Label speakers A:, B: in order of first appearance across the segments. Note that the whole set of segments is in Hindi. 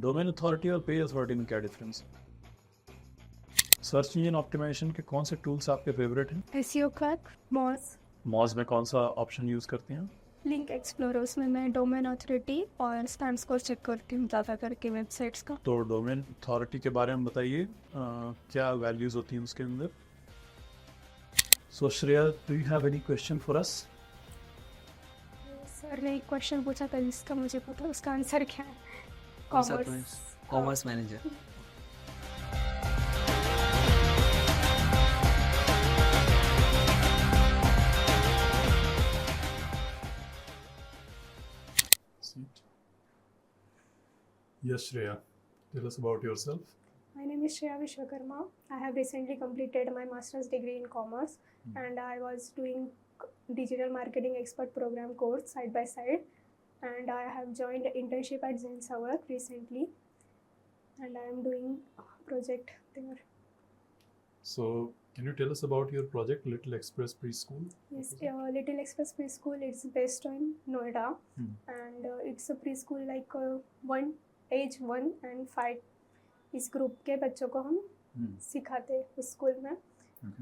A: डोमेन अथॉरिटी और पेज अथॉरिटी में क्या डिफरेंस है? सर्च इंजन ऑप्टिमाइजेशन के कौन से टूल्स आपके फेवरेट हैं?
B: एसईओ क्लर्क, मॉज,
A: मॉज में कौन सा ऑप्शन यूज़ करते हैं?
B: लिंक एक्सप्लोरर, उसमें मैं डोमेन अथॉरिटी और स्पैम स्कोर चेक करती हूँ ज़्यादा करके वेबसाइट्स का।
A: तो डोमेन अथॉरिटी के बारे में बताइए, क्या वैल्यूज़ होती हैं उसके अंदर? So Shreya, do you have any question for us?
B: Sir ने एक क्वेश्चन पूछा था जिसका मुझे पता, उसका आंसर क्या है?
C: Commerce manager.
A: Yes, Shreya. Tell us about yourself.
B: My name is Shreya Vishwakarma. I have recently completed my master's degree in commerce, and I was doing digital marketing expert program course side by side, and I have joined internship at Zensa Work recently, and I am doing project there.
A: So, can you tell us about your project, Little Express Preschool?
B: Yes, Little Express Preschool. It's based on Noida, and it's a preschool like age 1 and 5. इस ग्रुप के बच्चों को हम सिखाते हैं उस स्कूल में,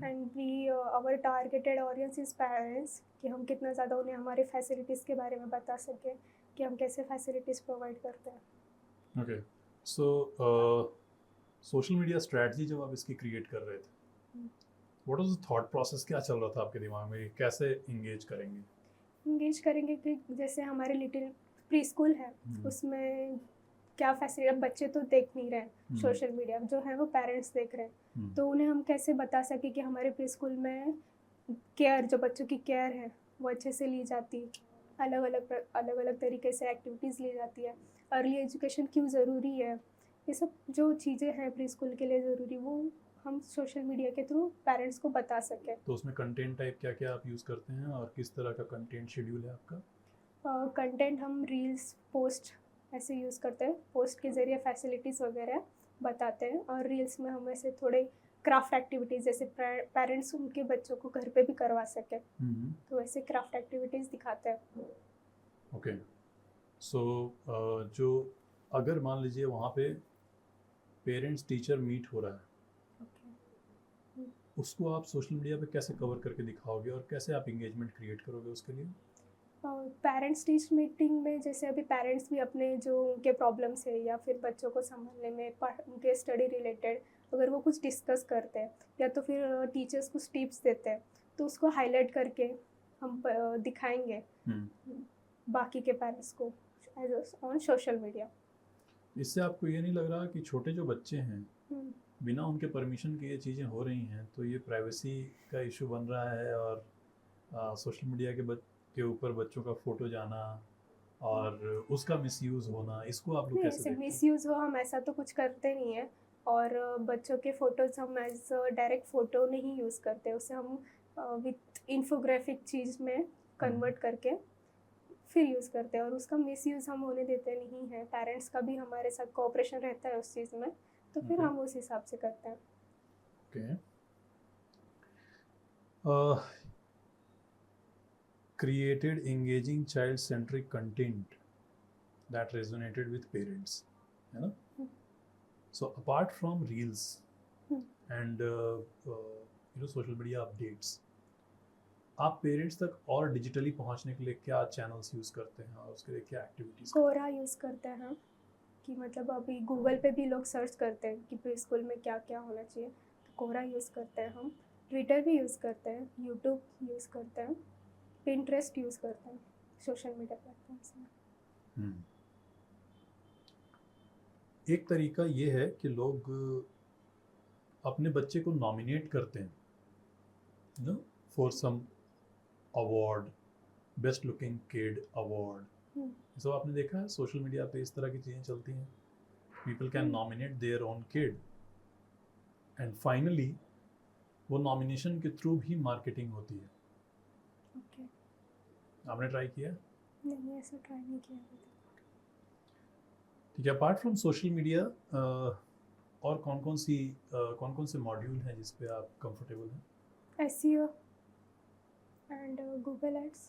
B: and we our targeted audience is parents, कि हम कितना ज़्यादा उन्हें हमारे फैसिलिटीज़ के बारे में बता सकें कि हम कैसे फैसिलिटीज़ प्रोवाइड करते हैं।
A: ओके, सो सोशल मीडिया स्ट्रैटेजी जब आप इसकी क्रिएट कर रहे थे, what was the thought process? क्या चल रहा था आपके दिमाग में, कैसे इंगेज करेंगे
B: कि जैसे हमारे लिटिल प्री स्कूल है, उसमें क्या फैसिलिटी, अब बच्चे तो देख नहीं रहे सोशल मीडिया, जो है वो पेरेंट्स देख रहे हैं, तो उन्हें हम कैसे बता सके कि हमारे प्री स्कूल में केयर, जो बच्चों की केयर है वो अच्छे से ली जाती है, अलग अलग तरीके से एक्टिविटीज़ ली जाती है, अर्ली एजुकेशन क्यों ज़रूरी है, ये सब जो चीज़ें हैं प्री स्कूल के लिए ज़रूरी, वो हम सोशल मीडिया के थ्रू पेरेंट्स को बता सकें।
A: तो उसमें कंटेंट टाइप क्या क्या आप यूज़ करते हैं और किस तरह का कंटेंट शेड्यूल है आपका?
B: कंटेंट हम रील्स, पोस्ट ऐसे यूज़ करते हैं, पोस्ट के ज़रिए फैसिलिटीज़ वगैरह बताते हैं, और रील्स में हम ऐसे थोड़े क्राफ्ट एक्टिविटीज़, जैसे पेरेंट्स उनके बच्चों को घर पे भी करवा सकें, तो वैसे क्राफ्ट एक्टिविटीज़ दिखाते हैं।
A: ओके, सो जो अगर मान लीजिए वहाँ पे पेरेंट्स टीचर मीट हो रहा है, उसको आप सोशल मीडिया पे कैसे कवर करके दिखाओगे और कैसे आप इंगेजमेंट क्रिएट करोगे उसके लिए?
B: पेरेंट्स टीच मीटिंग में जैसे अभी पेरेंट्स भी अपने जो उनके प्रॉब्लम्स है या फिर बच्चों को संभालने में उनके स्टडी रिलेटेड अगर वो कुछ डिस्कस करते हैं या तो फिर टीचर्स कुछ टिप्स देते हैं, तो उसको हाईलाइट करके हम दिखाएंगे बाकी के पेरेंट्स को ऑन सोशल मीडिया।
A: इससे आपको ये नहीं लग रहा कि छोटे जो बच्चे हैं बिना उनके परमिशन के ये चीज़ें हो रही हैं, तो ये प्राइवेसी का इशू बन रहा है और सोशल मीडिया के ऊपर बच्चों का फ़ोटो जाना और उसका मिसयूज़ होना, इसको आप लोग कैसे देखते हैं?
B: मिसयूज़ हो, हम ऐसा तो कुछ करते नहीं है, और बच्चों के फ़ोटोज़ हम एज डायरेक्ट फ़ोटो नहीं यूज़ करते, उसे हम विथ इन्फोग्राफिक चीज़ में कन्वर्ट करके फिर यूज़ करते हैं, और उसका मिसयूज़ हम होने देते नहीं हैं। पेरेंट्स का भी हमारे साथ कोऑपरेशन रहता है उस चीज़ में, तो फिर हम उस हिसाब से करते हैं।
A: Created engaging child-centric content that resonated with parents, है ना? So apart from reels and social media updates, आप पेरेंट्स तक और डिजिटली पहुंचने के लिए क्या चैनल्स यूज़ करते हैं और उसके लिए क्या एक्टिविटीज़?
B: कोरा यूज़ करते हैं, कि मतलब अभी गूगल पे भी लोग सर्च करते हैं कि प्री स्कूल में क्या क्या होना चाहिए, तो कोरा यूज़ करते हैं हम। ट्विटर भी यूज़ करते हैं, यूट्यूब यूज़ करते हैं, पिंटरेस्ट यूज़ करते हैं सोशल मीडिया प्लेटफॉर्म्स में।
A: एक तरीका ये है कि लोग अपने बच्चे को नॉमिनेट करते हैं for some award, best looking kid award, सब आपने देखा है सोशल मीडिया पे इस तरह की चीज़ें चलती हैं। People can nominate their own kid and finally वो नॉमिनेशन के थ्रू भी मार्केटिंग होती है। आपने ट्राई किया?
B: नहीं, ऐसा ट्राई नहीं किया।
A: ठीक है, अपार्ट फ्रॉम सोशल मीडिया और कौन कौन से मॉड्यूल हैं जिस पे आप कंफर्टेबल हैं?
B: SEO and Google Ads,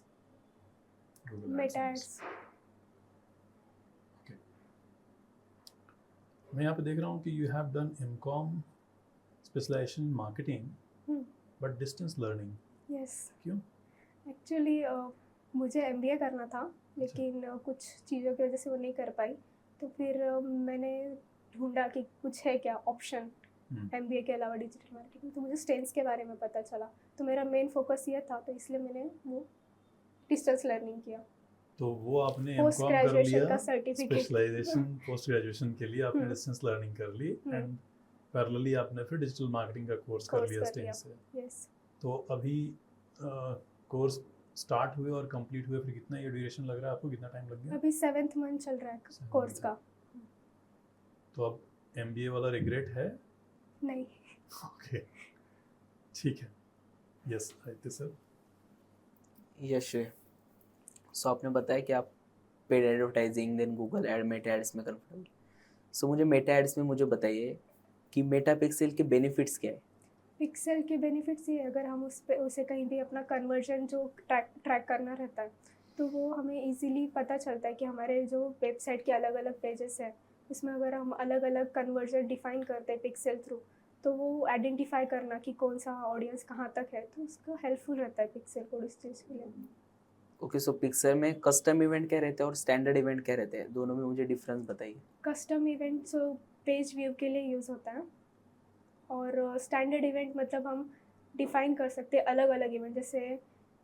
B: Meta Ads.
A: Okay. मैं यहाँ पे देख रहा हूँ कि you have done MCom specialization in marketing but distance learning.
B: Yes,
A: क्यों?
B: एक्चुअली मुझे एमबीए करना था, लेकिन कुछ चीज़ों की वजह से वो नहीं कर पाई। तो फिर मैंने ढूंढा कि कुछ है क्या ऑप्शन एमबीए के अलावा डिजिटल मार्केटिंग। तो मुझे स्टेन्स के बारे में पता चला, तो मेरा मेन फोकस ये था, तो इसलिए मैंने वो डिस्टेंस लर्निंग किया।
A: तो वो आपने
B: पोस्ट
A: एमकॉम कर
B: ग्रेजुएशन
A: लिया,
B: का सर्टिफिकेट।
A: स्पेशलाइजेशन पोस्ट ग्रेजुएशन के लिए आपने
B: हम्म।
A: डिस्टेंस लर्निंग कर ली
B: हम्म।
A: एंड पैरेलली आपने फिर डिजिटल मार्केटिंग का कोर्स कर लिया स्टेन से।
B: यस,
A: तो अभी कोर्स स्टार्ट हुए और कंप्लीट हुए फिर कितना ये ड्यूरेशन लग रहा है आपको, कितना टाइम लग गया?
B: अभी 7th मंथ चल रहा है
A: 7th
B: कोर्स का।
A: तो अब एमबीए वाला रिग्रेट है?
B: नहीं।
A: ओके, ठीक है। Yes Aditya sir.
C: Yash, so आपने बताया कि आप paid advertising then Google ad Meta ads में कंफर्टेबल। सो मुझे मेटा एड्स में मुझे बताइए कि मेटा पिक्सल के बेनिफिट्स क्या है?
B: पिक्सेल के बेनिफिट्स ये, अगर हम उसे कहीं भी अपना कन्वर्जन जो ट्रैक करना रहता है, तो वो हमें इजीली पता चलता है कि हमारे जो वेबसाइट के अलग अलग पेजेस हैं, उसमें अगर हम अलग अलग कन्वर्जन डिफाइन करते हैं पिक्सेल थ्रू, तो वो आइडेंटिफाई करना कि कौन सा ऑडियंस कहाँ तक है, तो उसका हेल्पफुल रहता है पिक्सेल कोड इस चीज़ के लिए।
C: ओके, सो पिक्सल में कस्टम इवेंट क्या रहते हैं और स्टैंडर्ड इवेंट क्या रहते हैं, दोनों में मुझे डिफरेंस बताइए।
B: कस्टम इवेंट जो पेज व्यू के लिए यूज़ होता है, और स्टैंडर्ड इवेंट मतलब हम डिफाइन कर सकते हैं अलग अलग इवेंट। जैसे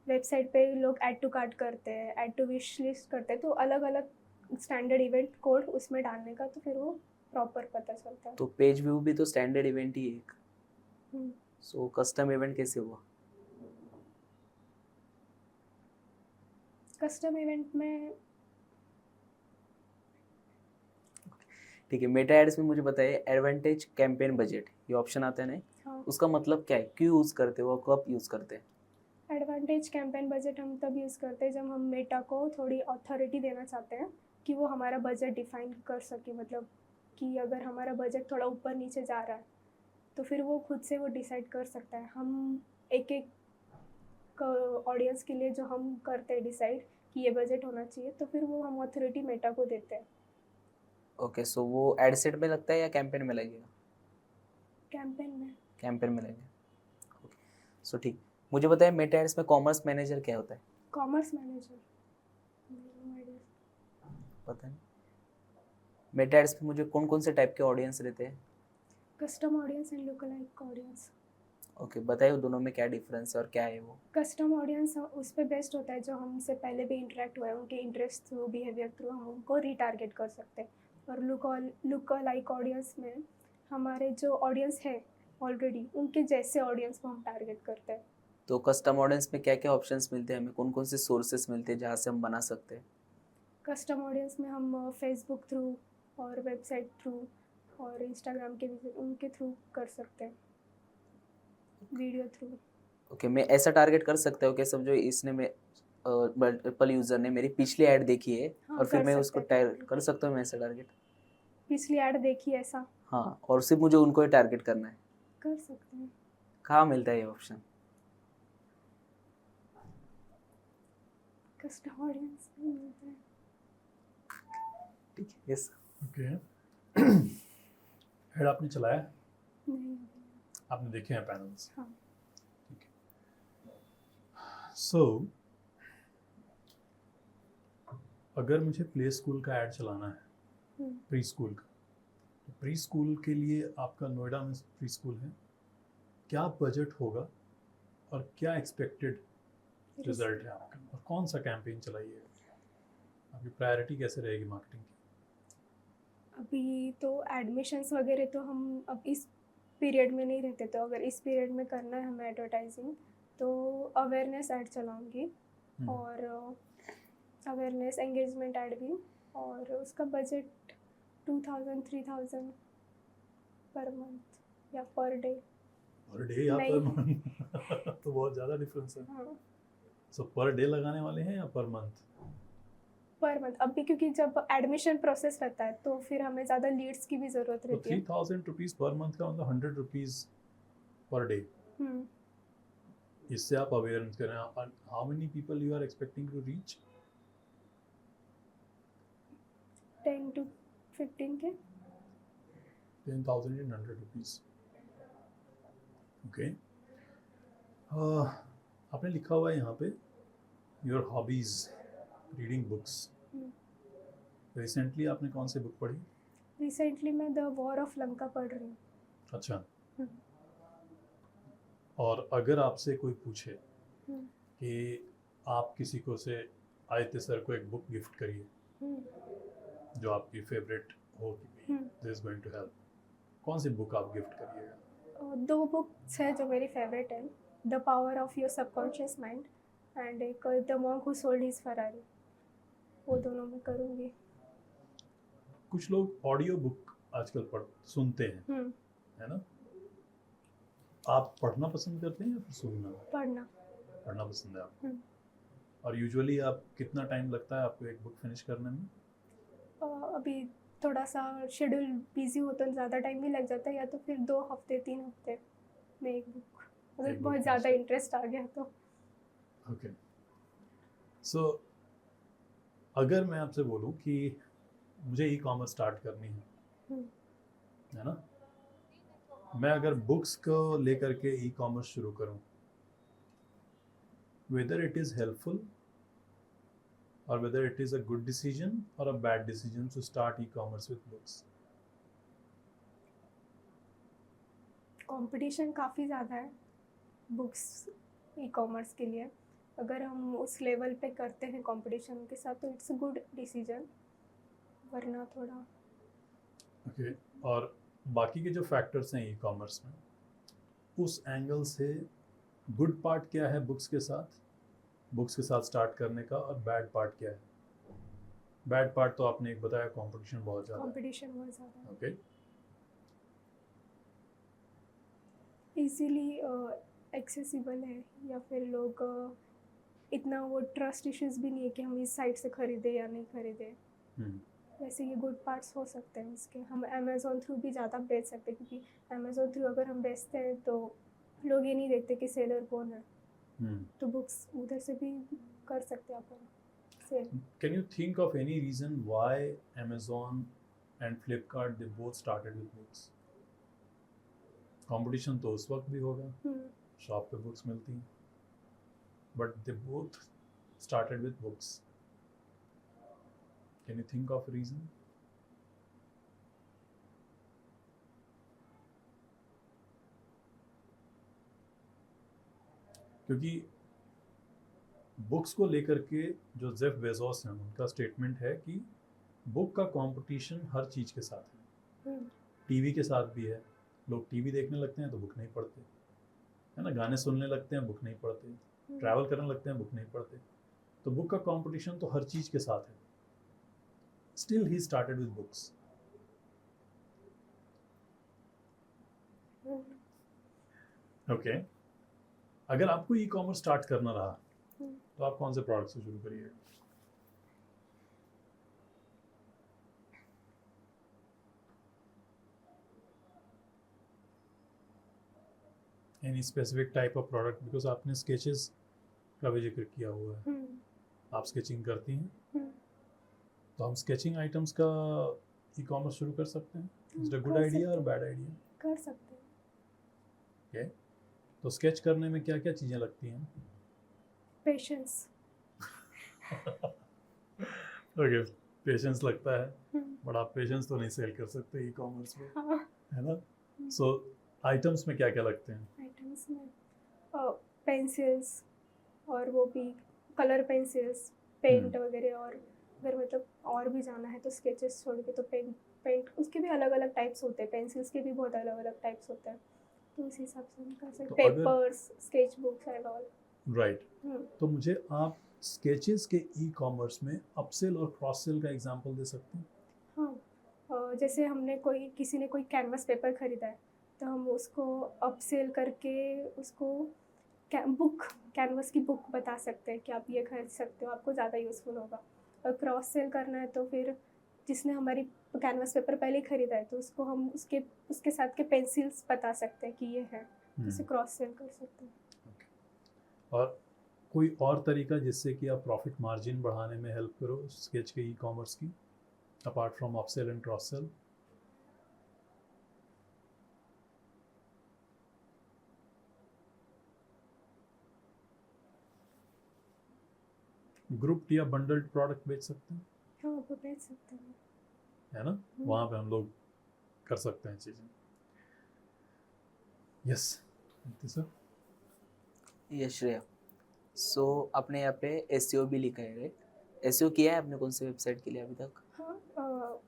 B: वेबसाइट पे लोग ऐड टू कार्ट करते हैं, ऐड टू विश लिस्ट करते हैं, तो अलग अलग स्टैंडर्ड इवेंट कोड उसमें डालने का, तो फिर वो प्रॉपर पता चलता है।
C: तो पेज व्यू भी तो स्टैंडर्ड इवेंट ही है एक।
B: हम्म।
C: सो कस्टम इवेंट कैसे हुआ?
B: कस्टम इवेंट में
C: ठीक है, मेटा एड्स में मुझे बताइए एडवांटेज कैंपेन बजट, ये ऑप्शन आता है ना,
B: हाँ,
C: उसका मतलब क्या है, क्यों यूज़ करते हो, कब यूज़ करते हैं?
B: एडवांटेज कैंपेन बजट हम तब यूज़ करते हैं जब हम मेटा को थोड़ी अथॉरिटी देना चाहते हैं कि वो हमारा बजट डिफाइन कर सके। मतलब कि अगर हमारा बजट थोड़ा ऊपर नीचे जा रहा है, तो फिर वो खुद से वो डिसाइड कर सकता है। हम एक एक ऑडियंस के लिए जो हम करते हैं डिसाइड कि ये बजट होना चाहिए, तो फिर वो हम अथॉरिटी मेटा को देते हैं।
C: ओके, सो वो एड सेट में लगता है या कैंपेन में लगेगा?
B: कैंपेन में।
C: कैंपेन में लगेगा। ओके, सो ठीक, मुझे बताइए मेटा एड्स में कॉमर्स मैनेजर क्या होता है?
B: कॉमर्स मैनेजर
C: पता नहीं। मेटा एड्स में मुझे कौन कौन से टाइप के ऑडियंस रहते हैं?
B: Custom audience and lookalike audience.
C: Okay, बताइए दोनों में क्या डिफरेंस है और क्या है वो?
B: कस्टम ऑडियंस उस पर बेस्ड होता है जो हमसे पहले भी इंटरेक्ट हुए हैं, उनके इंटरेस्ट थ्रू, बिहेवियर थ्रू हम उनको रीटारगेट कर सकते हैं। और लुकलाइक ऑडियंस में हमारे जो ऑडियंस है ऑलरेडी, उनके जैसे ऑडियंस को हम टारगेट करते हैं।
C: तो कस्टम ऑडियंस में क्या क्या ऑप्शंस मिलते हैं हमें, कौन कौन से सोर्सेस मिलते हैं जहाँ से हम बना सकते हैं?
B: कस्टम ऑडियंस में हम फेसबुक थ्रू और वेबसाइट थ्रू और इंस्टाग्राम के भी उनके थ्रू कर सकते हैं, वीडियो थ्रू।
C: ओके, मैं ऐसा टारगेट कर सकता हूँ कि समझो इसने मैं मल्टीपल यूज़र ने मेरी पिछली ऐड देखी है,
B: हाँ,
C: और फिर
B: कर
C: मैं
B: सकते
C: उसको
B: हैं।
C: कर सकता हूँ मैं ऐसा टारगेट?
B: पिछली ऐड देखी ऐसा
C: हाँ, और सिर्फ मुझे उनको ही टारगेट करना है?
B: कर सकते हैं।
C: कहाँ मिलता है ये ऑप्शन?
B: कस्टम ऑडियंस में मिलता है।
C: ठीक है, यस।
A: ओके। हेड आपने चलाया,
B: नहीं।
A: आपने देखे हैं पैनल्स?
B: हाँ।
A: ठीक है। सो अगर मुझे प्ले स्कूल का ऐड चलाना है, प्री स्कूल का, तो प्री स्कूल के लिए आपका नोएडा में प्री स्कूल है, क्या बजट होगा और क्या एक्सपेक्टेड रिजल्ट है आपका, और कौन सा कैंपेन चलाइए, आपकी प्रायोरिटी कैसे रहेगी मार्केटिंग की?
B: अभी तो एडमिशन्स वगैरह तो हम अब इस पीरियड में नहीं रहते, तो अगर इस पीरियड में करना है हमें एडवर्टाइजिंग, तो अवेयरनेस ऐड चलाऊंगी, और अवेयरनेस एंगेजमेंट ऐड भी, और उसका बजट 2000-3000 पर मंथ या पर डे।
A: पर डे या पर मंथ? तो बहुत ज़्यादा डिफरेंस है।
B: हाँ,
A: सो पर डे लगाने वाले हैं या पर मंथ?
B: Per month. अभी क्योंकि जब एडमिशन प्रोसेस रहता है तो फिर हमें ज़्यादा लीड्स की भी ज़रूरत
A: तो
B: रहती है।
A: 3000 रुपीज़ पर मंथ का मतलब 100 रुपीज़ पर डे। इससे आप अवेयरनेस करें। How many people you are expecting to reach?
B: 10 to 15 के।
A: 10,800 rupees. ओके. आपने लिखा हुआ है यहाँ पे your hobbies reading books. Recently आपने कौन सी बुक पढ़ी?
B: रिसेंटली मैं द वॉर ऑफ लंका पढ़ रही हूँ.
A: अच्छा.
B: हम्म.
A: और अगर आपसे कोई पूछे
B: हम्म.
A: कि आप किसी को से आयते सर को एक बुक गिफ्ट करिए
B: हम्म.
A: जो आपकी फेवरेट हो कि this is going to help, कौन सी बुक आप गिफ्ट करिएगा?
B: 2 बुक्स है जो मेरी फेवरेट है, the power of your subconscious mind and एक the monk who sold his Ferrari. वो दोनों मैं करूँगी.
A: कुछ लोग ऑडियो बुक आजकल सुनते हैं, है ना? आप पढ़ना पसंद करते हैं या फिर सुनना? पढ़ना पसंद है आपको. और यूजुअली आप कितना टाइम लगता है आपको एक बुक फिनिश करने में?
B: अभी थोड़ा सा शेड्यूल बिजी हो तो ज़्यादा टाइम भी लग जाता है, या तो फिर 2 हफ्ते 3 हफ्ते में एक बुक, अगर
A: एक
B: बहुत
A: book
B: ज़्यादा
A: finish.
B: इंटरेस्ट आ गया तो.
A: ओके. सो अगर मैं आपसे बोलूं कि मुझे ई कॉमर्स स्टार्ट करनी है ना, मैं अगर बुक्स को लेकर के ई कॉमर्स शुरू करूं, whether it is helpful or whether it is a good decision or a bad decision to start e-commerce with books?
B: Competition काफ़ी ज़्यादा है बुक्स ई कॉमर्स के लिए. अगर हम उस लेवल पे करते हैं कंपटीशन के साथ तो इट्स अ गुड डिसीजन, वरना थोड़ा.
A: ओके. और बाकी के जो फैक्टर्स हैं ई कॉमर्स में, उस एंगल से गुड पार्ट क्या है बुक्स के साथ स्टार्ट करने का, और बैड पार्ट क्या है? बैड पार्ट तो आपने एक बताया, कंपटीशन बहुत ज़्यादा है.
B: कंपटीशन बहुत ज़्यादा है.
A: ओके.
B: इजीली एक्सेसिबल है, या फिर लोग इतना वो ट्रस्ट इश्यूज भी नहीं है कि हम इस साइट से ख़रीदें या नहीं ख़रीदें. वैसे ये गुड पार्ट्स हो सकते हैं इसके. हम अमेज़ोन थ्रू भी ज़्यादा बेच सकते हैं, क्योंकि अमेज़ोन थ्रू अगर हम बेचते हैं तो लोग ये नहीं देखते कि सेलर कौन है. तो बुक्स उधर से भी कर सकते हैं अपन cell.
A: Can you think of any reason why Amazon and Flipkart they both started with books? Competition तो उस वक्त भी होगा, शॉप पे बुक्स मिलती हैं, but they both started with books. Can you think of reason? क्योंकि बुक्स को लेकर के जो जेफ बेजोस हैं उनका स्टेटमेंट है कि बुक का कंपटीशन हर चीज़ के साथ है. टीवी के साथ भी है. लोग टीवी देखने लगते हैं तो बुक नहीं पढ़ते, है ना? गाने सुनने लगते हैं, बुक नहीं पढ़ते. ट्रैवल करने लगते हैं, बुक नहीं पढ़ते. तो बुक का कंपटीशन तो हर चीज़ के साथ है. Still he started with books. Okay. अगर आपको ई कॉमर्स स्टार्ट करना रहा तो आप कौन से प्रोडक्ट से शुरू करिएगा? Any specific type of product? Because आपने स्केचेस का भी जिक्र किया हुआ है, आप स्केचिंग करती हैं, तो हम स्केचिंग आइटम्स का ई कॉमर्स शुरू कर सकते हैं. Is it a good idea और बैड आइडिया?
B: कर सकते हैं.
A: ओके. तो स्केच करने में क्या क्या चीज़ें लगती हैं?
B: पेशेंस.
A: ओके. पेशेंस लगता है, बट आप पेशेंस तो नहीं सेल कर सकते ई कॉमर्स में, है ना? सो आइटम्स में क्या क्या लगते हैं?
B: आइटम्स में पेंसिल्स, और वो भी कलर पेंसिल्स, पेंट वगैरह. और अगर मतलब और भी जाना है तो स्केचेस छोड़ के तो पेंट उसके भी अलग अलग टाइप्स होते हैं. पेंसिल्स के भी बहुत अलग अलग टाइप्स होते हैं, तो उस हिसाब से हम कर सकते हैं. Papers, sketch books and all.
A: Right. तो मुझे आप स्केचेस के ई कॉमर्स में अपसेल और क्रॉस सेल का एग्जांपल दे सकते हैं?
B: हाँ. जैसे किसी ने कोई कैनवस पेपर ख़रीदा है, तो हम उसको अपसेल करके उसको कैनवस की बुक बता सकते हैं कि आप ये खरीद सकते हो, आपको ज़्यादा यूज़फुल होगा. और क्रॉस सेल करना है तो फिर जिसने हमारी कैनवस पेपर पहले ख़रीदा है तो उसको हम उसके साथ के पेंसिल्स बता सकते हैं कि ये है, उसे क्रॉस सेल कर सकते हैं.
A: और कोई और तरीका जिससे कि आप प्रॉफिट मार्जिन बढ़ाने में हेल्प करो स्केच के ई कॉमर्स की, apart from upsell and cross sell? Group या बंडल्ड प्रोडक्ट बेच सकते हैं,
B: हाँ वो बेच सकते हैं।
A: है ना, वहाँ पे हम लोग कर सकते हैं चीज़ें। Yes sir.
C: यस श्रेया, सो आपने यहाँ पे एसईओ भी लिखा है राइट? एसईओ किया है आपने कौन सी वेबसाइट के लिए अभी तक?
B: हाँ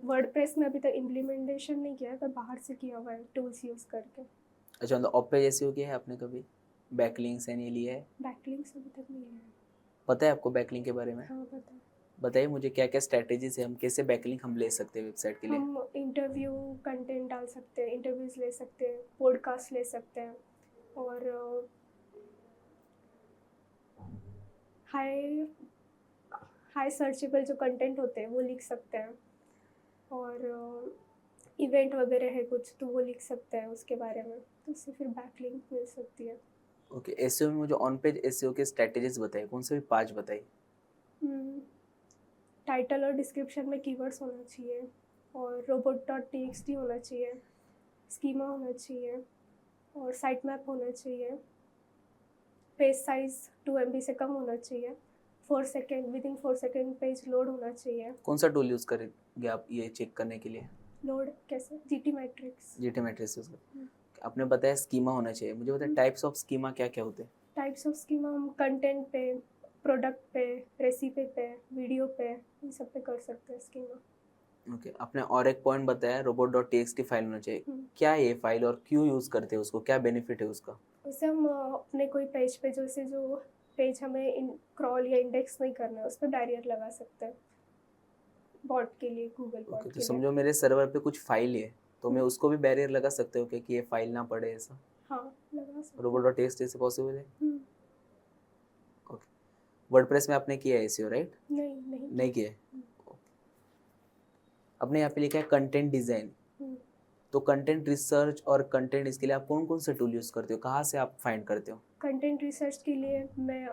B: वर्डप्रेस में अभी तक इम्प्लीमेंटेशन नहीं किया है, पर बाहर से किया हुआ है टूल्स यूज़ करके।
C: अच्छा, मतलब ऑफ पेज एसईओ किया है आपने कभी? बैकलिंक्स एंड ये लिया है?
B: बैकलिंक्स अभी तक नहीं है।
C: पता है आपको बैकलिंक के बारे में?
B: हाँ पता है।
C: बताइए मुझे क्या क्या स्ट्रैटेजीज है, हम कैसे बैकलिंक हम ले सकते हैं वेबसाइट के लिए?
B: हम इंटरव्यू कंटेंट डाल सकते हैं, इंटरव्यूज़ ले सकते हैं, पॉडकास्ट ले सकते हैं, और हाई हाई सर्चेबल जो कंटेंट होते हैं वो लिख सकते हैं, और इवेंट वगैरह है कुछ तो वो लिख सकते हैं उसके बारे में, तो उससे फिर बैकलिंक मिल सकती है।
C: ओके, एसईओ में मुझे ऑन पेज एसईओ के स्ट्रैटेजीज बताइए, कौन से भी 5 बताइए।
B: टाइटल और डिस्क्रिप्शन में कीवर्ड्स होना चाहिए, और robot.txt होना चाहिए, स्कीमा होना चाहिए, और साइट मैप होना चाहिए, पेज साइज 2 MB से कम होना चाहिए, 4 second within 4 second page load होना चाहिए।
C: कौन सा टूल यूज़ करेंगे आप ये चेक करने के लिए?
B: लोड कैसे? GT matrix.
C: GT matrix use कर। आपने बताया स्कीमा होना चाहिए, मुझे बताया टाइप्स ऑफ स्कीमा क्या क्या होते हैं?
B: टाइप्स ऑफ स्कीमा हम कंटेंट पे, प्रोडक्ट पे, रेसिपी पे, वीडियो पे, इन सब पे कर सकते हैं स्कीमा।
C: ओके, आपने और एक पॉइंट बताया robot.txt फाइल होना चाहिए।
B: हम्म।
C: क्या है ये फाइल और क्यों यूज़ करते हैं उसको, क्या बेनिफिट है उसका?
B: उससे हम अपने कोई पेज पे जो पेज हमें क्रॉल या इंडेक्स नहीं करना है उस पर बैरियर लगा सकते हैं, बॉट के लिए, गूगल बॉट
C: ओके,
B: के
C: तो
B: लिए।
C: समझो मेरे सर्वर पे कुछ फाइल है तो मैं उसको भी बैरियर लगा सकते हो क्या कि ये फाइल ना पड़े ऐसा?
B: हाँ लगा सकते हैं।
C: robot.txt से पॉसिबल है?
B: हम्म,
C: ओके, वर्डप्रेस में आपने किया है एसईओ राइट?
B: नहीं
C: नहीं किया है। आपने यहाँ पे लिखा है कंटेंट डिज़ाइन,
B: हम्म,
C: तो कंटेंट रिसर्च और कंटेंट इसके लिए आप कौन कौन से टूल यूज़ करते हो, कहाँ से आप फाइंड करते हो?
B: कंटेंट रिसर्च के लिए मैं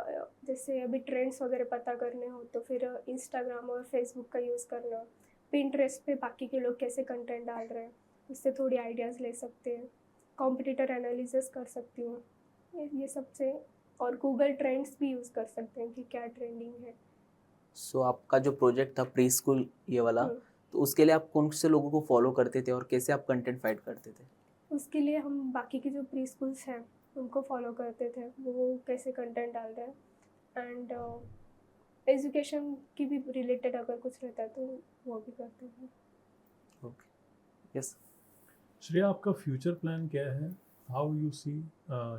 B: जैसे अभी ट्रेंड्स वगैरह पता करने हो तो फिर इंस्टाग्राम और फेसबुक का यूज़ करना, पिंटरेस्ट पे बाकी के लोग कैसे कंटेंट डाल रहे हैं उससे थोड़ी आइडियाज़ ले सकते हैं, कॉम्पिटिटर एनालिसिस कर सकती हूँ ये सब से, और गूगल ट्रेंड्स भी यूज़ कर सकते हैं कि क्या ट्रेंडिंग है।
C: सो आपका जो प्रोजेक्ट था प्री स्कूल ये वाला,
B: हम्म,
C: तो उसके लिए आप कौन से लोगों को फॉलो करते थे और कैसे आप कंटेंट फाइंड करते थे?
B: उसके लिए हम बाकी के जो प्री स्कूल्स हैं उनको फॉलो करते थे, वो कैसे कंटेंट डाल रहे हैं, एंड एजुकेशन की भी रिलेटेड अगर कुछ रहता है तो वो भी करते हैं।
C: Okay, yes.
A: श्रेया, आपका फ्यूचर प्लान क्या है? How you see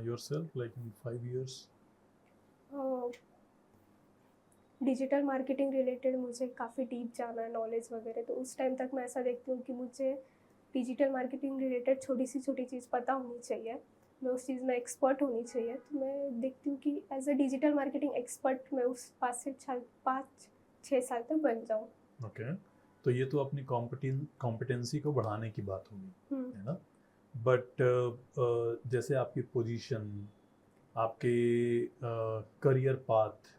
A: yourself like in 5 years?
B: Digital marketing related मुझे काफ़ी डीप जाना है, नॉलेज वगैरह, तो उस टाइम तक मैं ऐसा देखती हूँ कि मुझे डिजिटल मार्केटिंग रिलेटेड छोटी चीज़ पता होनी चाहिए, मैं उस चीज़ में एक्सपर्ट होनी चाहिए, तो मैं देखती हूँ कि as a digital marketing expert मैं उस 5-6 साल तक बन जाऊँ।
A: ओके, तो ये तो अपनी कॉम्पिटेंसी को बढ़ाने की बात होगी, है ना? बट जैसे आपकी पोजीशन, आपके करियर पाथ,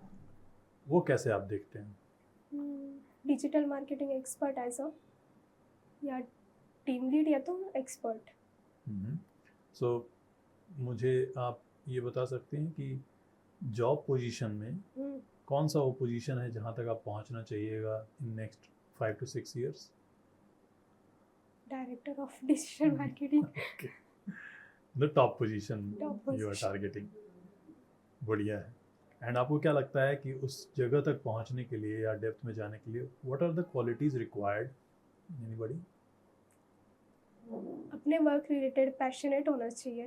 A: वो कैसे आप देखते हैं?
B: Digital marketing expert as a, या टीम लीड, या तो एक्सपर्ट।
A: सो मुझे आप ये बता सकते हैं कि जॉब पोजीशन में कौन सा वो पोजीशन है जहाँ तक आप पहुँचना चाहिएगा in next 5 to 6 years?
B: Director of digital marketing.
A: Okay. The top position
B: Top
A: you are
B: position.
A: targeting. बढ़िया है। एंड आपको क्या लगता है कि उस जगह तक पहुंचने के लिए या डेप्थ में जाने के लिए what are the qualities required? Anybody?
B: अपने वर्क रिलेटेड पैशनेट होना चाहिए,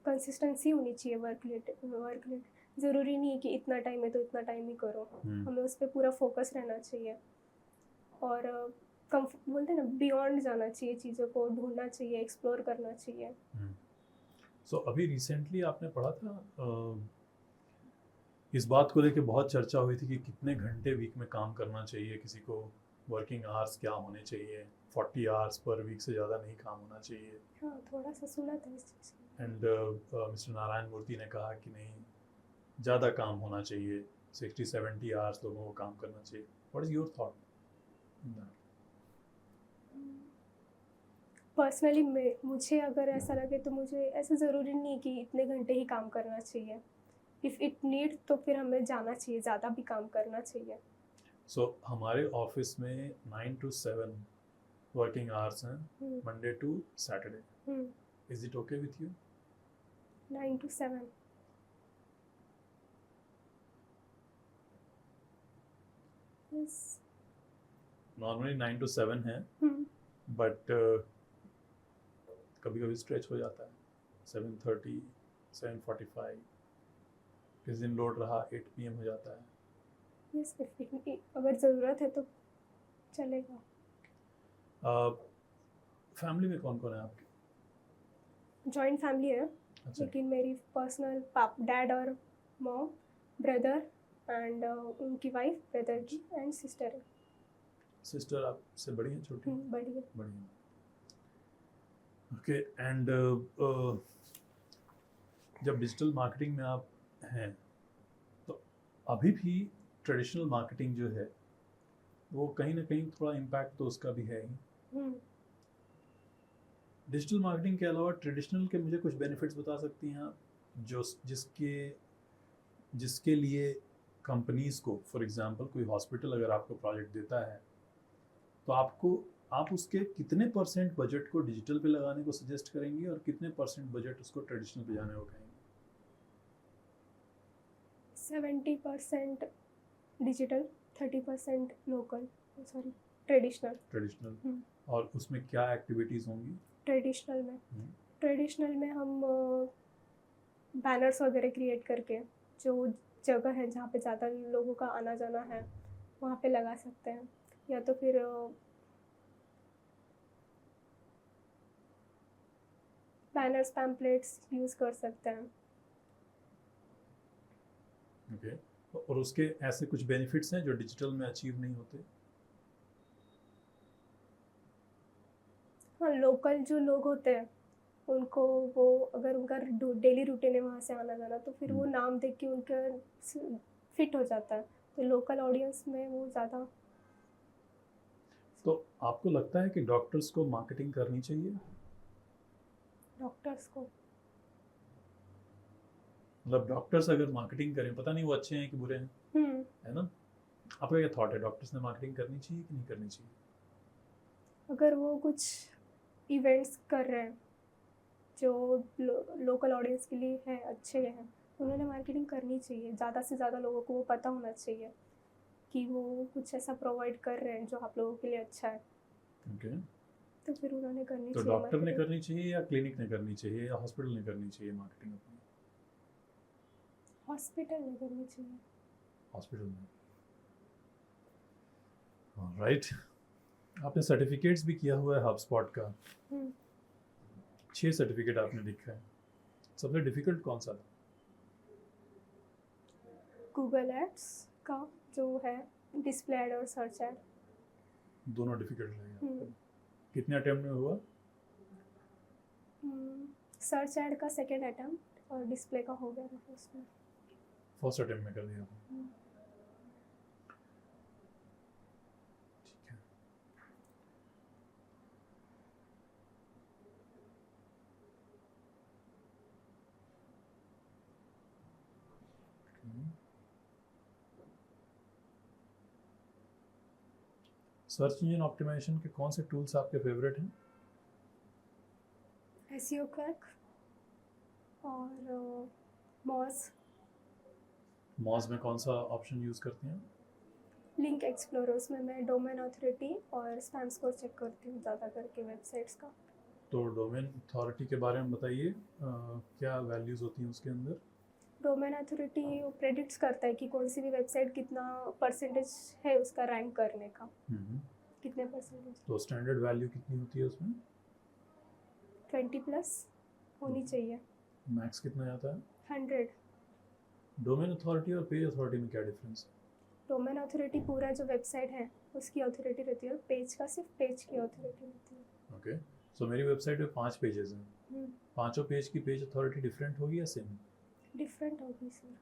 B: कंसिस्टेंसी होनी चाहिए वर्क रिलेटेड, ज़रूरी नहीं है कि इतना टाइम है तो इतना टाइम ही करो, हमें उस पर पूरा फोकस रहना चाहिए, और बोलते हैं ना, बियॉन्ड जाना चाहिए, चीज़ों को ढूंढना चाहिए, एक्सप्लोर करना चाहिए।
A: सो अभी रिसेंटली आपने पढ़ा था इस बात को लेके बहुत चर्चा हुई थी कि कितने घंटे वीक में काम करना चाहिए किसी को, वर्किंग आवर्स क्या होने चाहिए, 40 hours पर वीक से ज़्यादा नहीं काम होना चाहिए।
B: हाँ थोड़ा सा सुना था इस चीज़ को।
A: एंड मिस्टर नारायण मूर्ति ने कहा कि नहीं, ज़्यादा काम होना चाहिए, 60-70 hours लोगों को काम करना चाहिए। What is your thought in that?
B: Personally मुझे अगर ऐसा लगे तो मुझे ऐसा ज़रूरी नहीं है कि इतने घंटे ही काम करना चाहिए, इफ़ इट नीड तो फिर हमें जाना चाहिए, ज़्यादा भी काम करना चाहिए।
A: सो हमारे ऑफिस में 9 to 7 वर्किंग आवर्स हैं,
B: hmm,
A: Monday to Saturday. Is it okay with you?
B: 9 to 7। Yes.
A: Normally 9 to 7 है, बट कभी कभी स्ट्रेच हो जाता है 7:30, 7:45, किस दिन लोड रहा 8 PM हो जाता है।
B: यस, अगर ज़रूरत है तो चलेगा।
A: फैमिली में कौन कौन है आपके?
B: जॉइंट फैमिली है,
A: अच्छा,
B: लेकिन मेरी पर्सनल डैड और मॉम, ब्रदर एंड उनकी वाइफ, ब्रदर की एंड सिस्टर है।
A: सिस्टर आपसे बड़ी है छोटी?
B: बड़ी है।
A: बड़ी है। ओके, एंड जब डिजिटल मार्केटिंग में आप हैं तो अभी भी ट्रेडिशनल मार्केटिंग जो है वो कहीं ना कहीं थोड़ा इम्पैक्ट तो उसका भी है ही। डिजिटल मार्केटिंग के अलावा ट्रेडिशनल के मुझे कुछ बेनिफिट्स बता सकती हैं आप, जो जिसके लिए कंपनीज को, फॉर एग्जांपल कोई हॉस्पिटल अगर आपको प्रोजेक्ट देता है तो आप उसके कितने % बजट को डिजिटल पे लगाने को सजेस्ट करेंगे और कितने % बजट उसको ट्रेडिशनल पे जाने को कहेंगे?
B: 70% digital, 30% local, sorry traditional.
A: Traditional. और उसमें क्या एक्टिविटीज़ होंगी?
B: ट्रेडिशनल में हम बैनर्स वगैरह क्रिएट करके जो जगह है जहाँ पे ज़्यादा लोगों का आना जाना है वहाँ पे लगा सकते हैं, या तो फिर बैनर्स पैम्पलेट्स यूज़ कर सकते हैं।
A: ओके, और उसके ऐसे कुछ बेनिफिट्स हैं जो डिजिटल में अचीव नहीं होते?
B: हाँ, लोकल जो लोग होते हैं उनको, वो अगर उनका डेली रूटीन है वहाँ से आना जाना, तो फिर वो नाम देख के उनका फिट हो जाता है, तो लोकल ऑडियंस में वो ज़्यादा।
A: तो आपको लगता है कि डॉक्टर्स को मार्केटिंग करनी चाहिए?
B: डॉक्टर्स को
A: मतलब डॉक्टर्स अगर मार्केटिंग करें, पता नहीं वो अच्छे हैं कि बुरे हैं, है ना? आपका क्या थॉट है, डॉक्टर्स ने मार्केटिंग करनी चाहिए कि नहीं करनी चाहिए?
B: अगर वो कुछ इवेंट्स कर रहे हैं जो लोकल ऑडियंस के लिए है, अच्छे हैं, उन्होंने मार्केटिंग करनी चाहिए। ज़्यादा से ज़्यादा लोगों को वो पता होना चाहिए कि वो कुछ ऐसा प्रोवाइड कर रहे हैं जो आप लोगों के लिए अच्छा है।
A: ओके,
B: तो फिर उन्होंने करनी
A: तो
B: चाहिए
A: डॉक्टर ने
B: marketing।
A: करनी चाहिए या क्लिनिक ने करनी चाहिए या हॉस्पिटल ने करनी चाहिए मार्केटिंग अपनी?
B: हॉस्पिटल ने करनी चाहिए।
A: हॉस्पिटल में। राइट, आपने सर्टिफिकेट्स भी किया हुआ है HubSpot का, 6 सर्टिफिकेट आपने लिखा है। सबसे डिफिकल्ट कौन सा था?
B: गूगल एड्स का जो है, डिस्प्ले एड और सर्च एड।
A: दोनों डिफिकल्ट रहे। कितने अटेम्प्ट में हुआ?
B: सर्च एड का सेकेंड अटेम्प्ट और डिस्प्ले का हो गया था फर्स्ट में।
A: फर्स्ट अटेम्प्ट में कर दिया था। ठीक है। सर्च इंजन ऑप्टिमाइजेशन के कौन से टूल्स आपके फेवरेट हैं?
B: SEO क्रैक और
A: मॉज में कौन सा ऑप्शन यूज़ करती हैं?
B: लिंक एक्सप्लोरर, उसमें मैं डोमेन अथॉरिटी और स्पैम स्कोर चेक करती हूँ ज़्यादा करके वेबसाइट्स का।
A: तो डोमेन अथॉरिटी के बारे में बताइए, क्या वैल्यूज़ होती हैं उसके अंदर?
B: डोमेन अथॉरिटी प्रेडिक्ट्स करता है कि कौन सी भी वेबसाइट कितना परसेंटेज है उसका रैंक करने का, कितने परसेंटेज।
A: तो स्टैंडर्ड वैल्यू कितनी होती है उसमें?
B: 20+ होनी चाहिए।
A: मैक्स कितना आता है?
B: 100।
A: डोमेन अथॉरिटी और पेज अथॉरिटी में क्या डिफरेंस है?
B: डोमेन अथॉरिटी पूरा जो वेबसाइट है उसकी अथॉरिटी रहती है, और पेज का सिर्फ पेज की अथॉरिटी रहती है।
A: ओके, सो मेरी वेबसाइट में 5 पेजेस हैं, पांचों पेज की पेज अथॉरिटी डिफरेंट होगी या सेम?
B: डिफरेंट होगी सर।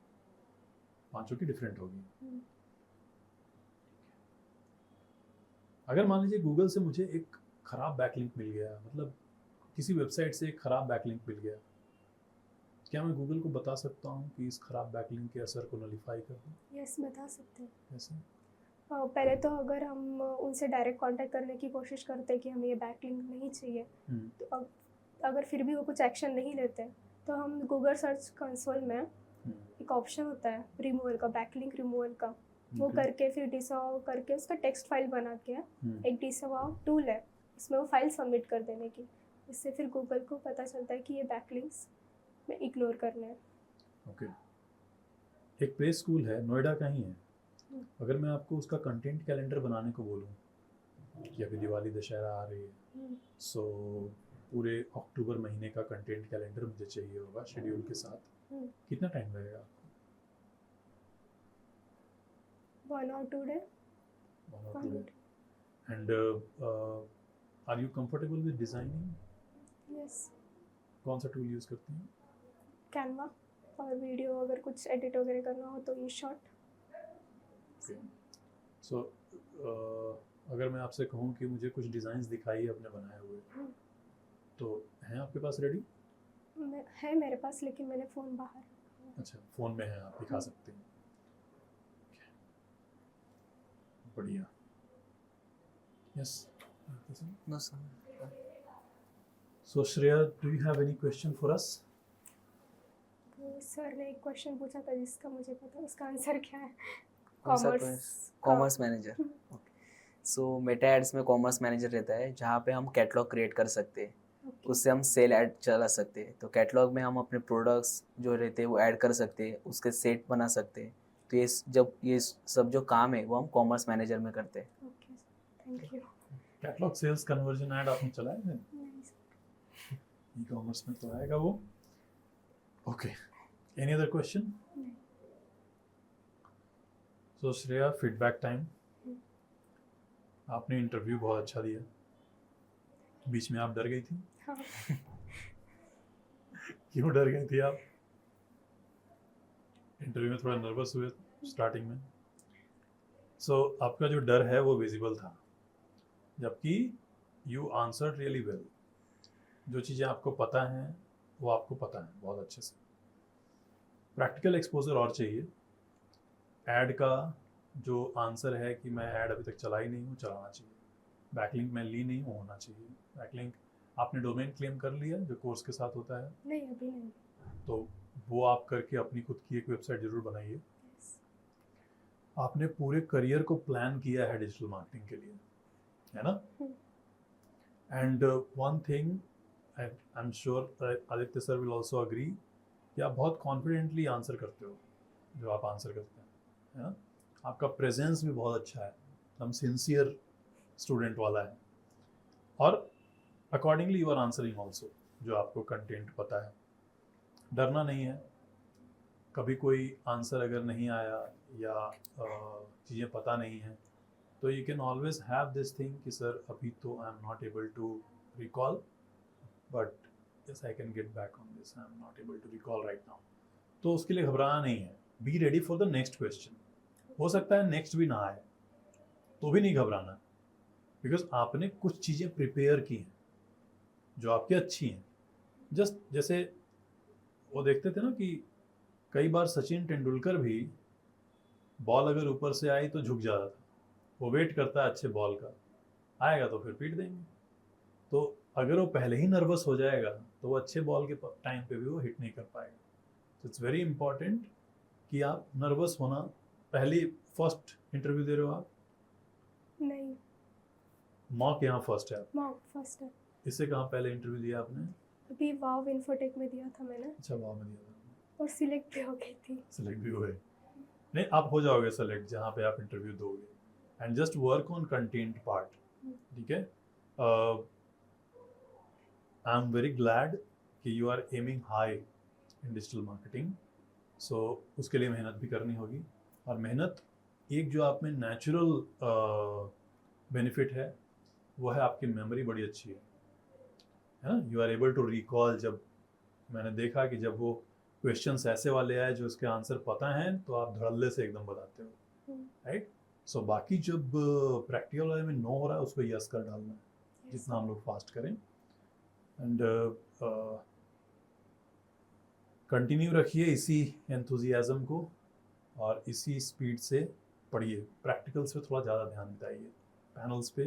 A: पांचों की डिफरेंट होगी। अगर मान लीजिए गूगल से मुझे एक खराब बैकलिंक मिल गया, मतलब किसी वेबसाइट से एक खराब बैकलिंक मिल गया, क्या मैं गूगल को बता सकता हूँ कि इस खराब बैकलिंक के असर को नलीफाई कर दूँ?
B: यस, बता सकते हैं।
A: कैसे?
B: पहले तो अगर हम उनसे डायरेक्ट कांटेक्ट करने की कोशिश करते हैं कि हमें ये बैकलिंक नहीं चाहिए, तो अगर फिर भी वो कुछ एक्शन नहीं लेते, तो हम गूगल सर्च कंसोल में एक ऑप्शन होता है रिमूवल का, बैकलिंक रिमूवल का, वो करके फिर डिसअलाउ करके उसका टेक्स्ट फाइल बना के एक डिसअलाउ टूल है, उसमें वो फाइल सबमिट कर देने की। इससे फिर गूगल को पता चलता है कि ये बैकलिंक्स में इग्नोर करना है।
A: ओके। एक प्ले स्कूल है, नोएडा का ही है। अगर मैं आपको उसका कंटेंट कैलेंडर बनाने को बोलूँ कि अभी दिवाली दशहरा आ रही है, सो पूरे अक्टूबर महीने का कंटेंट कैलेंडर मुझे चाहिए होगा शेड्यूल के साथ, कितना टाइम लगेगा आपको?
B: 1 or 2 day.
A: 1 or 2 day. And are you comfortable with designing?
B: Yes.
A: कौन सा टूल यूज़ करती हैं?
B: कैनवा, और वीडियो अगर कुछ एडिट वगैरह करना हो तो InShot.
A: सो अगर मैं आपसे कहूँ कि मुझे कुछ डिज़ाइंस दिखाइए अपने बनाए हुए, तो हैं आपके पास रेडी?
B: है मेरे पास, लेकिन मैंने फ़ोन बाहर रखा है।
A: अच्छा, फ़ोन में है, आप दिखा सकते हैं। बढ़िया। Yes.
C: No sir.
A: So Shreya, do you have any question for us?
B: Sir ने एक क्वेश्चन पूछा था जिसका मुझे पता, उसका आंसर क्या है?
C: Commerce manager. So Meta ads में कॉमर्स मैनेजर रहता है, जहाँ पे हम कैटलॉग क्रिएट कर सकते हैं, उससे हम सेल ऐड चला सकते हैं। तो कैटलॉग में हम अपने प्रोडक्ट्स जो रहते हैं वो ऐड कर सकते हैं, उसके सेट बना सकते हैं। तो ये सब जो काम है वो हम कॉमर्स मैनेजर में करते हैं।
B: Okay, thank you.
A: Catalogue sales conversion ad आपने चलाया है?
B: नहीं सर।
A: ई-कॉमर्स में तो आएगा वो। Okay, any other question?
B: नहीं।
A: सो श्रेया, फीडबैक टाइम। आपने इंटरव्यू बहुत अच्छा दिया, बीच में आप डर गई थी?
B: हाँ।
A: क्यों डर गई थी आप? इंटरव्यू में थोड़ा नर्वस हुए स्टार्टिंग में? सो आपका जो डर है वो विजिबल था, जबकि यू आंसर्ड रियली वेल। जो चीज़ें आपको पता हैं वो आपको पता है बहुत अच्छे से। प्रैक्टिकल एक्सपोजर और चाहिए। ऐड का जो आंसर है कि मैं ऐड अभी तक चला ही नहीं हूँ, चलाना चाहिए। बैकलिंक मैं ली नहीं हूँ, होना चाहिए। बैकलिंक आपने डोमेन क्लेम कर लिया जो कोर्स के साथ होता है?
B: नहीं, अभी नहीं।
A: तो वो आप करके अपनी खुद की एक वेबसाइट ज़रूर बनाइए। आपने पूरे करियर को प्लान किया है डिजिटल मार्केटिंग के लिए, है ना? And one thing I am sure Aditya sir will also agree कि आप बहुत कॉन्फिडेंटली आंसर करते हो जो आप आंसर करते हैं, है ना? आपका प्रेजेंस भी बहुत अच्छा है, एकदम सिंसियर स्टूडेंट वाला है, और accordingly you are answering also जो आपको कंटेंट पता है। डरना नहीं है। कभी कोई आंसर अगर नहीं आया या चीज़ें पता नहीं है तो you can always have this thing कि सर अभी तो I am not able to recall, but yes I can get back on this, I am not able to recall right now. तो उसके लिए घबराना नहीं है। Be ready for the next question. हो सकता है नेक्स्ट भी ना आए, तो भी नहीं घबराना, बिकॉज आपने कुछ चीज़ें प्रिपेयर की हैं जो आपकी अच्छी हैं। जस्ट जैसे वो देखते थे ना कि कई बार सचिन तेंदुलकर भी बॉल अगर ऊपर से आई तो झुक जाता था, वो वेट करता है अच्छे बॉल का, आएगा तो फिर पीट देंगे। तो अगर वो पहले ही नर्वस हो जाएगा तो वो अच्छे बॉल के टाइम पे भी वो हिट नहीं कर पाएगा। तो इट्स वेरी इंपॉर्टेंट कि आप नर्वस होना। पहली फर्स्ट इंटरव्यू दे रहे हो आप?
B: नहीं,
A: मॉक यहाँ फर्स्ट है आप?
B: मॉक फर्स्ट है।
A: इससे कहाँ पहले इंटरव्यू दिया आपने?
B: अभी वाव इन्फोटेक में दिया था मैंने।
A: अच्छा, वाव में दिया था
B: और सिलेक्ट भी हो गई थी।
A: सिलेक्ट भी हुए? नहीं, आप हो जाओगे सेलेक्ट जहाँ पे आप इंटरव्यू दोगे। And just work on content part, ठीक है? आई एम वेरी ग्लैड कि you are aiming high in digital marketing. So उसके लिए मेहनत भी करनी होगी, और मेहनत एक जो आप में नेचुरल बेनिफिट है वो है आपकी मेमोरी बड़ी अच्छी है ना? You are able to recall. जब मैंने देखा कि जब वो क्वेश्चंस ऐसे वाले आए जो उसके आंसर पता हैं तो आप धड़ल्ले से एकदम बताते हो, राइट? सो बाकी जब प्रैक्टिकल वाले में नो हो रहा है उसको यस कर डालना है, जितना हम लोग फास्ट करें। एंड कंटिन्यू रखिए इसी एंथुजियाज़म को और इसी स्पीड से पढ़िए। प्रैक्टिकल्स पे थोड़ा ज़्यादा ध्यान बताइए। पैनल्स पे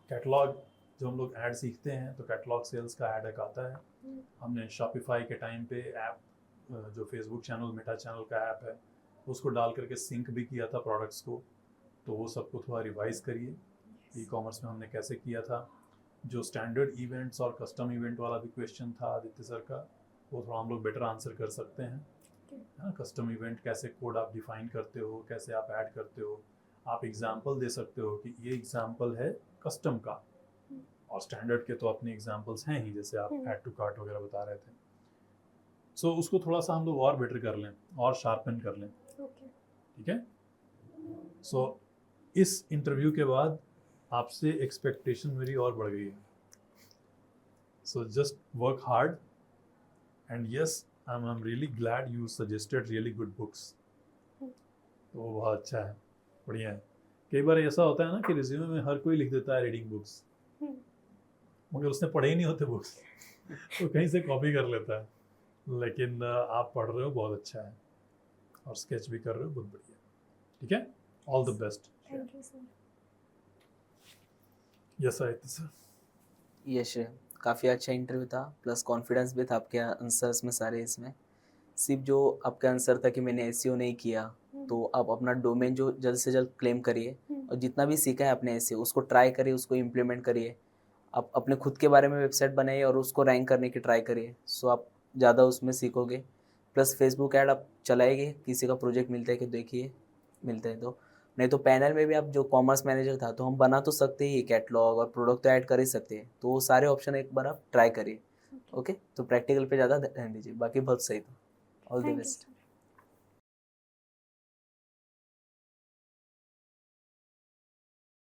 A: कैटलॉग जो हम लोग ऐड सीखते हैं तो कैटलॉग सेल्स का ऐड एक आता है। हमने शॉपिफाई के टाइम पे ऐप जो फेसबुक चैनल मेटा चैनल का ऐप है उसको डाल करके सिंक भी किया था प्रोडक्ट्स को, तो वो सबको थोड़ा रिवाइज करिए। ई कॉमर्स में हमने कैसे किया था। जो स्टैंडर्ड इवेंट्स और कस्टम इवेंट वाला भी क्वेश्चन था आदित्य सर का, वो थोड़ा हम लोग बेटर आंसर कर सकते हैं। हाँ, कस्टम इवेंट कैसे कोड आप डिफाइन करते हो, कैसे आप ऐड करते हो, आप एग्जाम्पल दे सकते हो कि ये एग्जाम्पल है कस्टम का, और स्टैंडर्ड के तो अपने एग्जाम्पल्स हैं ही, जैसे आप ऐड टू कार्ट वगैरह बता रहे थे। सो उसको थोड़ा सा हम लोग और बेटर कर लें और शार्पन कर लें। ठीक है। सो इस इंटरव्यू के बाद आपसे एक्सपेक्टेशन मेरी और बढ़ गई है। So just work hard and yes I am really glad you suggested really good books. तो वो बहुत अच्छा है, बढ़िया है। कई बार ऐसा होता है ना कि रिज्यूमे में हर कोई लिख देता है रीडिंग बुक्स, मगर उसने पढ़े ही नहीं होते बुक्स तो कहीं से कॉपी कर लेता है। लेकिन आप पढ़ रहे हो, बहुत अच्छा है, और स्केच भी कर रहे हो, बहुत बढ़िया। ठीक है, all the best.
B: Thank you sir.
A: Yes Aditya sir.
C: Yash, काफ़ी अच्छा इंटरव्यू था, प्लस कॉन्फिडेंस भी था आपके आंसर्स में सारे। इसमें सिर्फ जो आपका आंसर था कि मैंने एसईओ नहीं किया, तो आप अपना डोमेन जो जल्द से जल्द क्लेम करिए और जितना भी सीखा है आपने एसईओ उसको ट्राई करिए, उसको इम्प्लीमेंट करिए। आप अपने खुद के बारे में वेबसाइट बनाइए और उसको रैंक करने की ट्राई करिए, सो आप ज़्यादा उसमें सीखोगे। प्लस फेसबुक ऐड आप चलाएंगे, किसी का प्रोजेक्ट मिलता है कि देखिए मिलता है तो, नहीं तो पैनल में भी आप जो कॉमर्स मैनेजर था तो हम बना तो सकते ही, कैटलॉग और प्रोडक्ट तो ऐड कर ही सकते हैं, तो वो सारे ऑप्शन एक बार आप ट्राई करिए। ओके, तो प्रैक्टिकल पे ज़्यादा ध्यान दीजिए, बाकी बहुत सही था। All the
B: thank you
C: best.
B: Sir.